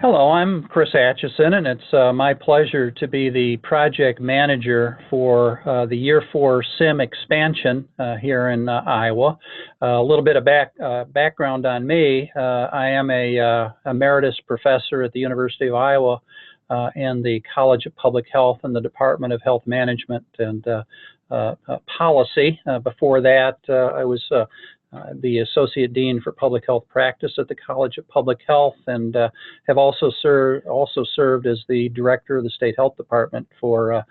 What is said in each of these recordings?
Hello, I'm Chris Atchison, and it's my pleasure to be the project manager for the Year 4 SIM expansion here in Iowa. A little bit of background on me. I am a emeritus professor at the University of Iowa and the College of Public Health and the Department of Health Management and Policy. Before that, I was the Associate Dean for Public Health Practice at the College of Public Health, and have also served as the Director of the State Health Department for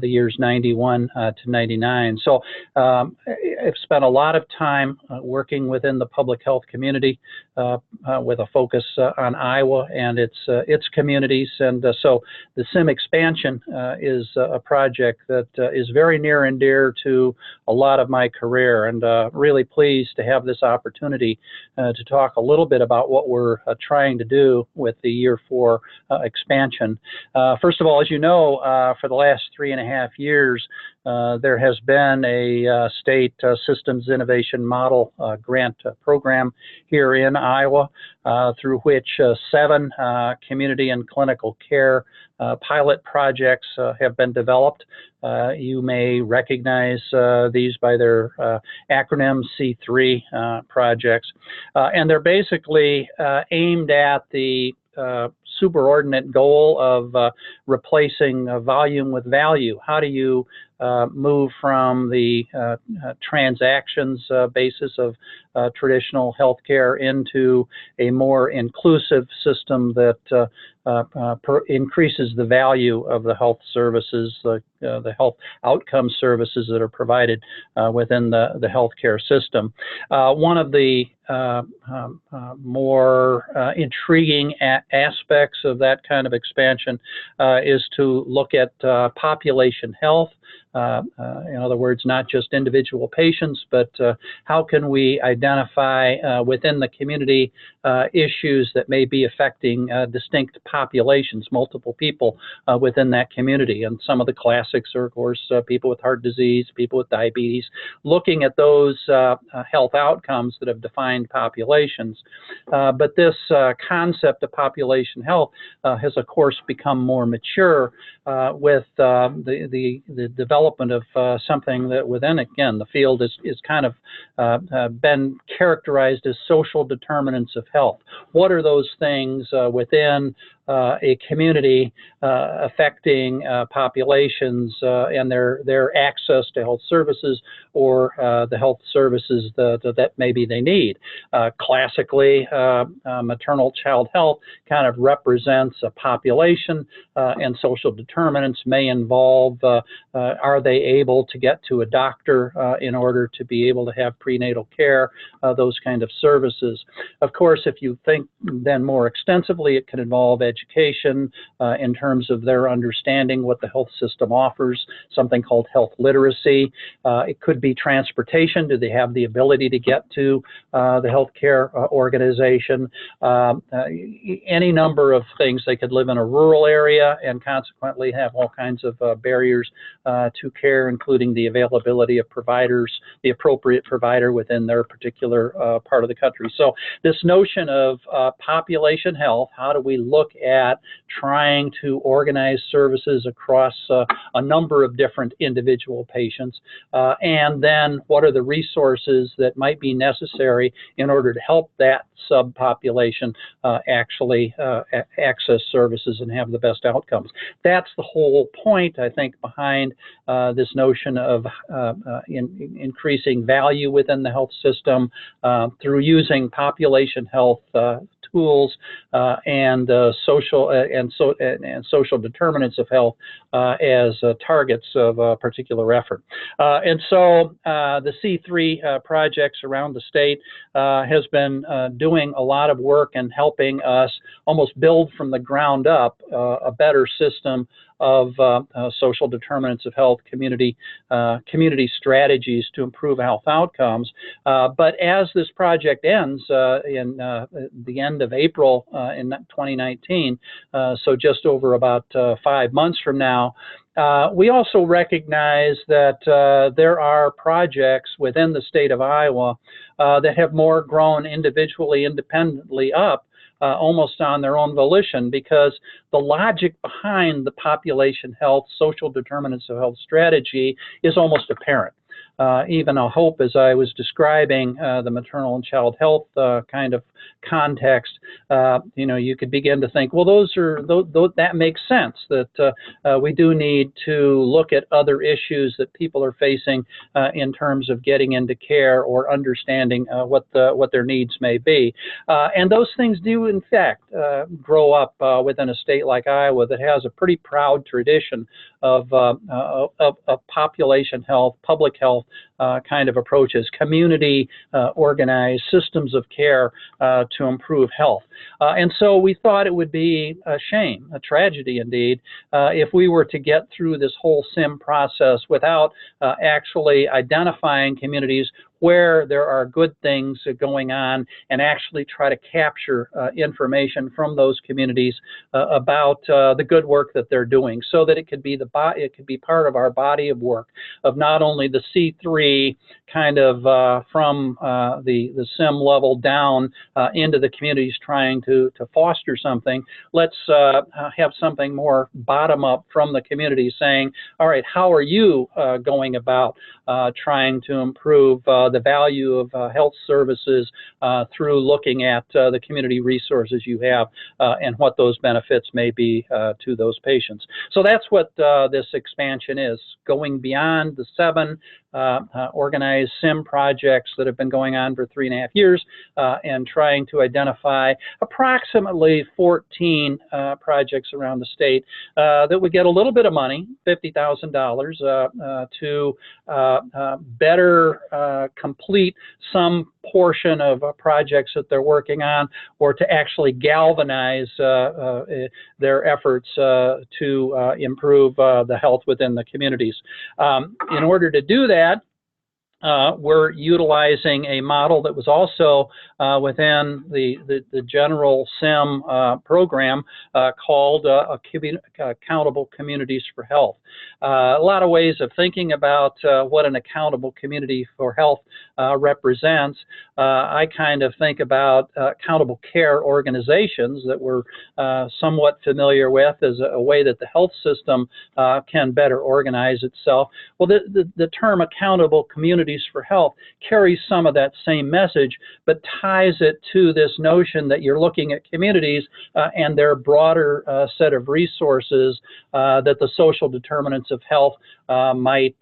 the years 91 to 99. So I've spent a lot of time working within the public health community with a focus on Iowa and its communities, and so the SIM expansion is a project that is very near and dear to a lot of my career, and really pleased to have this opportunity to talk a little bit about what we're trying to do with the Year 4 expansion. First of all, as you know, for the last 3.5 years, there has been a state systems innovation model grant program here in Iowa, through which 7 community and clinical care pilot projects have been developed. You may recognize these by their acronym C3 projects, and they're basically aimed at the superordinate goal of replacing volume with value. How do you move from the transactions basis of traditional healthcare into a more inclusive system that increases the value of the health services, the health outcome services that are provided within the healthcare system. One of the more intriguing aspects of that kind of expansion is to look at population health. In other words, not just individual patients, but how can we identify within the community issues that may be affecting distinct populations, multiple people within that community. And some of the classics are, of course, people with heart disease, people with diabetes, looking at those health outcomes that have defined populations. But this concept of population health has, of course, become more mature with the development of something that within, again, the field is kind of been characterized as social determinants of health. What are those things within a community affecting populations and their access to health services or the health services that maybe they need? Classically, maternal child health kind of represents a population, and social determinants may involve are they able to get to a doctor in order to be able to have prenatal care, those kind of services. Of course, if you think then more extensively, it can involve education in terms of their understanding what the health system offers, something called health literacy. It could be transportation. Do they have the ability to get to the healthcare organization? Any number of things. They could live in a rural area and consequently have all kinds of barriers to care, including the availability of providers, the appropriate provider within their particular part of the country. So this notion of population health, how do we look at trying to organize services across a number of different individual patients, and then what are the resources that might be necessary in order to help that subpopulation actually access services and have the best outcomes. That's the whole point, I think, behind this notion of increasing value within the health system through using population health tools and social determinants of health as targets of a particular effort. And so the C3 projects around the state has been doing a lot of work and helping us almost build from the ground up a better system of social determinants of health, community strategies to improve health outcomes. But as this project ends in the end of April in 2019, so just over about 5 months from now, we also recognize that there are projects within the state of Iowa that have more grown individually, independently up almost on their own volition, because the logic behind the population health, social determinants of health strategy is almost apparent. Even a hope, as I was describing the maternal and child health kind of context, you could begin to think, well, that makes sense, that we do need to look at other issues that people are facing in terms of getting into care or understanding what their needs may be. And those things do, in fact, grow up within a state like Iowa that has a pretty proud tradition of population health, public health kind of approaches, community organized systems of care to improve health. And so we thought it would be a shame, a tragedy indeed, if we were to get through this whole SIM process without actually identifying communities where there are good things going on, and actually try to capture information from those communities about the good work that they're doing, so that it could be part of our body of work of not only the C3 kind of from the SIM level down into the communities trying to foster something. Let's have something more bottom up from the community, saying, all right, how are you going about trying to improve the value of health services through looking at the community resources you have and what those benefits may be to those patients. So that's what this expansion is, going beyond the 7 organized SIM projects that have been going on for 3.5 years and trying to identify approximately 14 projects around the state that would get a little bit of money, $50,000, to better complete some portion of projects that they're working on, or to actually galvanize their efforts to improve the health within the communities. In order to do that, we're utilizing a model that was also within the general SIM program called Accountable Communities for Health. A lot of ways of thinking about what an accountable community for health represents. I kind of think about accountable care organizations that we're somewhat familiar with as a way that the health system can better organize itself. Well, the term accountable communities for health carries some of that same message, but ties it to this notion that you're looking at communities and their broader set of resources that the social determinants of health might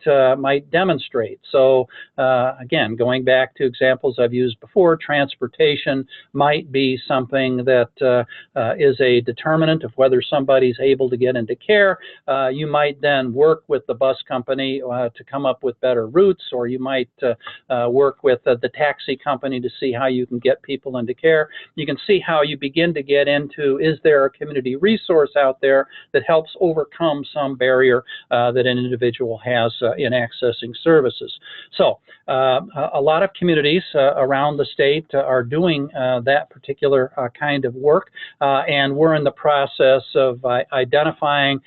demonstrate. So again, going back to examples I've used before, transportation might be something that is a determinant of whether somebody's able to get into care. You might then work with the bus company to come up with better routes, or you might work with the taxi company to see how you can get people into care. You can see how you begin to get into, is there a community resource out there that helps overcome some barrier that an individual has in accessing services. So a lot of communities around the state are doing that particular kind of work, and we're in the process of identifying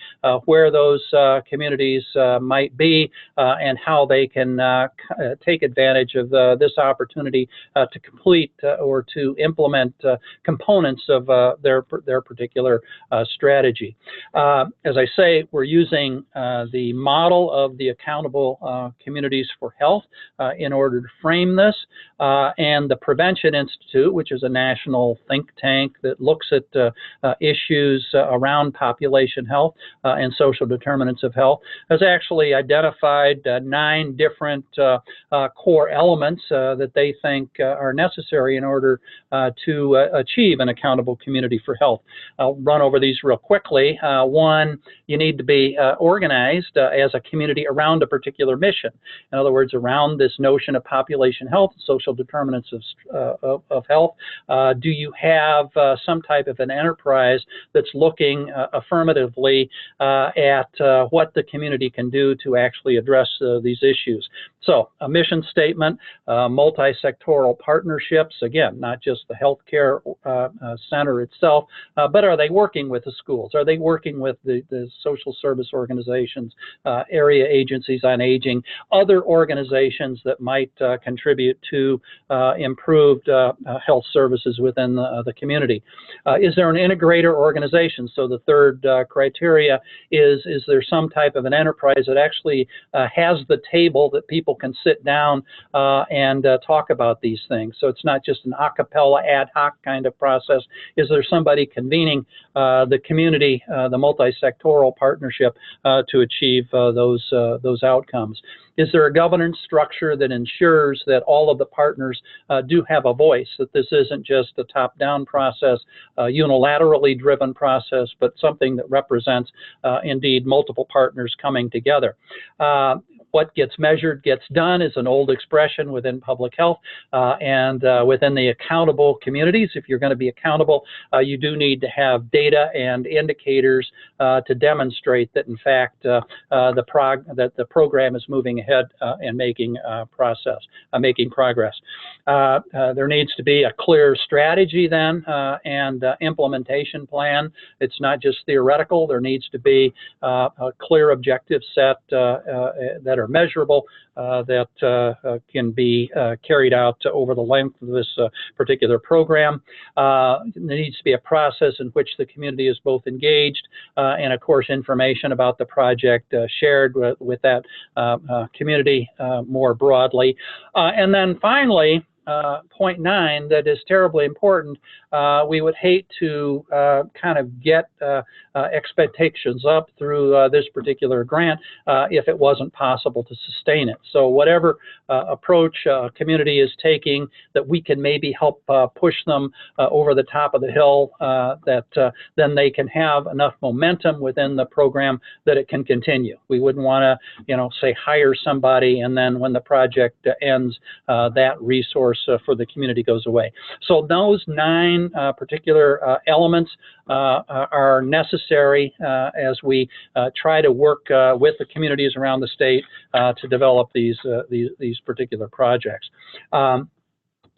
where those communities might be and how they can take advantage of this opportunity to complete or to implement components of their particular strategy. As I say, we're using the model of the Accountable Communities for Health in order to frame this, and the Prevention Institute, which is a national think tank that looks at issues around population health and social determinants of health, has actually identified 9 different core elements that they think are necessary in order to achieve an accountable community for health. I'll run over these real quickly. One, you need to be organized as a community around a particular mission. In other words, around this notion of population health, social determinants of health. Do you have some type of an enterprise that's looking affirmatively at what the community can do to actually address these issues? So a mission statement, multi-sectoral partnerships, again, not just the healthcare center itself, but are they working with the schools? Are they working with the social service organizations, area agencies on aging, other organizations that might contribute to improved health services within the community? Is there an integrator organization? So the third criteria is there some type of an enterprise that actually has the table that people can sit down and talk about these things? So it's not just an a cappella ad hoc kind of process. Is there somebody convening the community, the multi-sectoral partnership to achieve those outcomes? Is there a governance structure that ensures that all of the partners do have a voice, that this isn't just a top-down process, a unilaterally driven process, but something that represents, indeed, multiple partners coming together? What gets measured gets done is an old expression within public health and within the accountable communities. If you're going to be accountable, you do need to have data and indicators to demonstrate that, in fact, that the program is moving ahead and making progress. There needs to be a clear strategy then and implementation plan. It's not just theoretical. There needs to be a clear objective set that are measurable, that can be carried out over the length of this particular program. There needs to be a process in which the community is both engaged and, of course, information about the project shared with that community more broadly. And then finally, point 9 that is terribly important. We would hate to kind of get expectations up through this particular grant if it wasn't possible to sustain it. So whatever approach a community is taking, that we can maybe help push them over the top of the hill, that then they can have enough momentum within the program that it can continue. We wouldn't want to, say hire somebody and then when the project ends, that resource for the community goes away. So those 9 particular elements are necessary as we try to work with the communities around the state to develop these particular projects.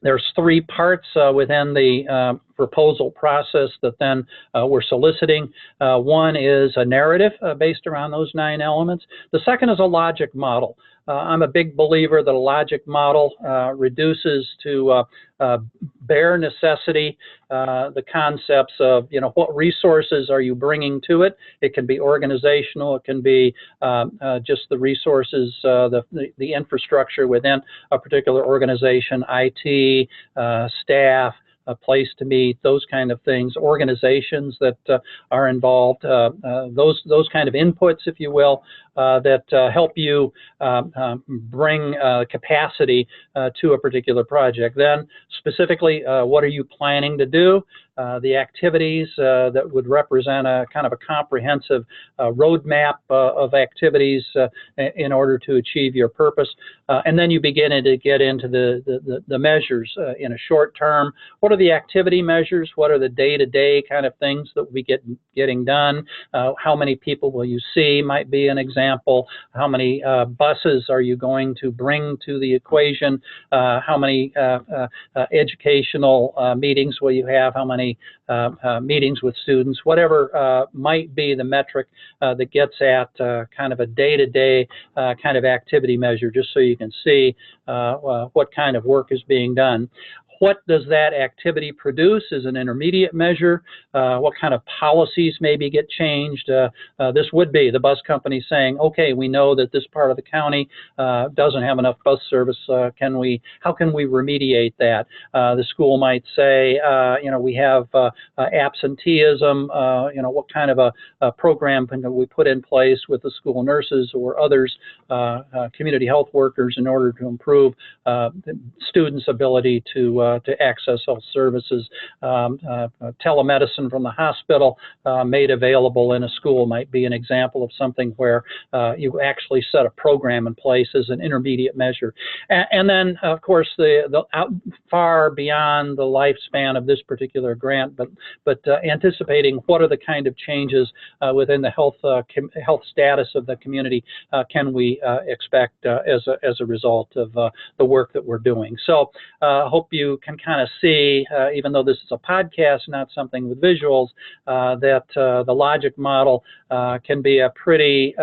There's 3 parts within the proposal process that then we're soliciting. One is a narrative based around those 9 elements. The second is a logic model. I'm a big believer that a logic model reduces to bare necessity the concepts of, what resources are you bringing to it? It can be organizational, it can be just the resources, the infrastructure within a particular organization, IT, staff, a place to meet, those kind of things, organizations that are involved, those kind of inputs, if you will, that help you bring capacity to a particular project. Then, specifically, what are you planning to do? The activities that would represent a kind of a comprehensive roadmap of activities in order to achieve your purpose. And then you begin to get into the measures in a short term. What are the activity measures? What are the day-to-day kind of things that we getting done? How many people will you see might be an example. How many buses are you going to bring to the equation? How many educational meetings will you have? How many meetings with students? Whatever might be the metric that gets at kind of a day-to-day kind of activity measure, just so you can see what kind of work is being done. What does that activity produce as an intermediate measure? What kind of policies maybe get changed? This would be the bus company saying, okay, we know that this part of the county doesn't have enough bus service. How can we remediate that? The school might say, we have absenteeism. What kind of a program can we put in place with the school nurses or others, community health workers, in order to improve students' ability to to access health services. Telemedicine from the hospital made available in a school might be an example of something where you actually set a program in place as an intermediate measure. And then, of course, far beyond the lifespan of this particular grant, but anticipating what are the kind of changes within the health status of the community can we expect as a result of the work that we're doing. So I hope you can kind of see, even though this is a podcast, not something with visuals, that the logic model can be a pretty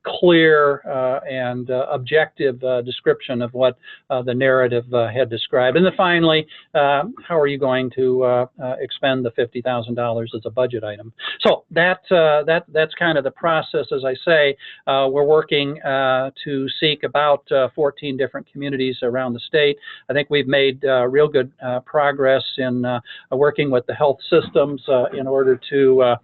clear and objective description of what the narrative had described. And then finally, how are you going to expend the $50,000 as a budget item? So that's kind of the process. As I say, we're working to seek about 14 different communities around the state. I think we've made real good progress in working with the health systems in order to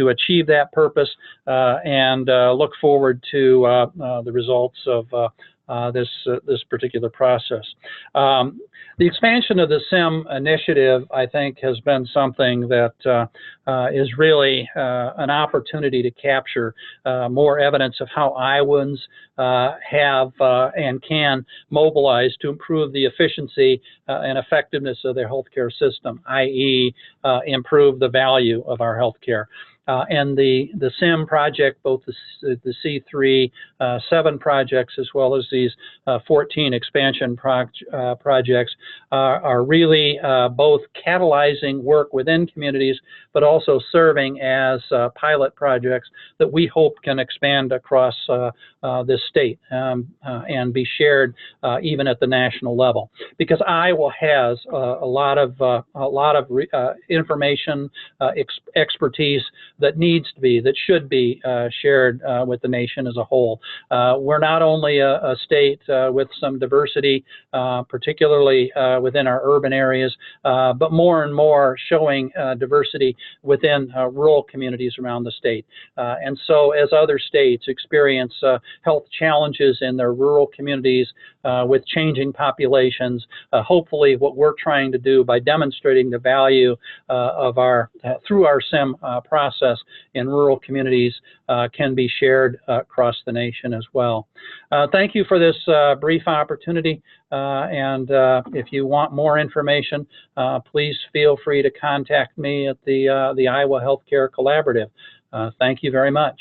achieve that purpose, and look forward to the results of this particular process. The expansion of the SIM initiative, I think, has been something that is really an opportunity to capture more evidence of how Iowans have and can mobilize to improve the efficiency and effectiveness of their healthcare system, i.e., improve the value of our healthcare. And the SIM project, both the C3 7 projects as well as these 14 expansion projects are really both catalyzing work within communities, but also serving as pilot projects that we hope can expand across this state and be shared even at the national level. Because Iowa has a lot of information, expertise that should be shared with the nation as a whole. We're not only a state with some diversity, particularly within our urban areas, but more and more showing diversity within rural communities around the state. And so as other states experience health challenges in their rural communities with changing populations, hopefully what we're trying to do by demonstrating the value of through our SIM process in rural communities can be shared across the nation as well. Thank you for this brief opportunity, and if you want more information, please feel free to contact me at the Iowa Healthcare Collaborative. Thank you very much.